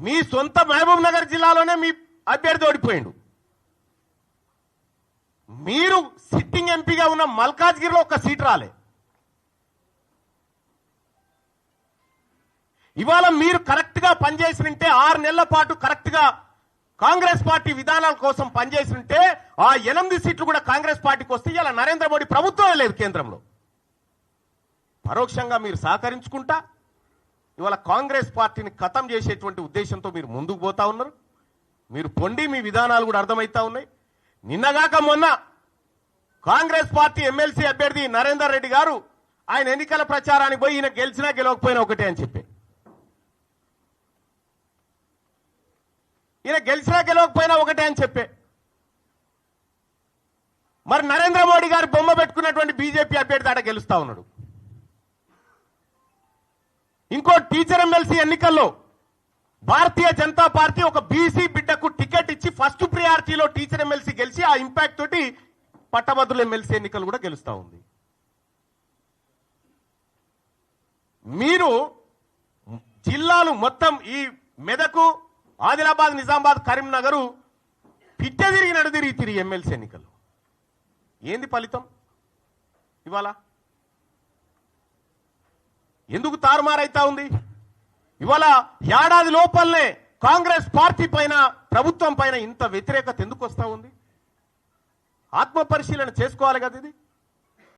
మీ సొంత మహబూబ్ నగర్ జిల్లాలోనే మీ అభ్యర్థి ఓడిపోయిండు. మీరు సిట్టింగ్ ఎంపీగా ఉన్న మల్కాజ్గిరిలో ఒక సీట్ రాలే. ఇవాళ మీరు కరెక్ట్ గా పనిచేసినంటే 6 నెలల పాటు కరెక్ట్ గా కాంగ్రెస్ పార్టీ విధానాల కోసం పనిచేసినంటే ఆ 8 సీట్లు కూడా కాంగ్రెస్ పార్టీకి వస్తే ఇలా నరేంద్ర మోడీ ప్రభుత్వమే లేదు కేంద్రంలో. పరోక్షంగా మీరు సహకరించుకుంటా ఇవాళ కాంగ్రెస్ పార్టీని ఖతం చేసేటువంటి ఉద్దేశంతో మీరు ముందుకు పోతా ఉన్నారు. మీరు పొండి మీ విధానాలు కూడా అర్థమవుతా ఉన్నాయి. నిన్నగాక మొన్న కాంగ్రెస్ పార్టీ ఎమ్మెల్సీ అభ్యర్థి నరేందర్ రెడ్డి గారు ఆయన ఎన్నికల ప్రచారానికి పోయి ఈయన గెలిచినా గెలవకపోయినా ఒకటే అని చెప్పి, ఈయన గెలిచినా గెలవకపోయినా ఒకటే అని చెప్పే, మరి నరేంద్ర మోడీ గారు బొమ్మ పెట్టుకున్నటువంటి బీజేపీ అభ్యర్థి ఆడ గెలుస్తా ఉన్నాడు. ఇంకో టీచర్ ఎమ్మెల్సీ ఎన్నికల్లో భారతీయ జనతా పార్టీ ఒక బీసీ బిడ్డకు టికెట్ ఇచ్చి ఫస్ట్ ప్రియారిటీలో టీచర్ ఎమ్మెల్సీ గెలిచి ఆ ఇంపాక్ట్ తోటి పట్టభద్రుల ఎమ్మెల్సీ ఎన్నికలు కూడా గెలుస్తా ఉంది. మీరు జిల్లాలు మొత్తం ఈ మెదకు, ఆదిలాబాద్, నిజామాబాద్, కరీంనగర్ పిట్ట తిరిగి నడుదిరిగి ఎమ్మెల్సీ ఎన్నికలు ఏంది ఫలితం? ఇవాళ ఎందుకు తారుమారైతా ఉంది? ఇవాళ ఏడాది లోపలనే కాంగ్రెస్ పార్టీ పైన, ప్రభుత్వం పైన ఇంత వ్యతిరేకత ఎందుకు వస్తా ఉంది? ఆత్మ పరిశీలన చేసుకోవాలి కదా ఇది.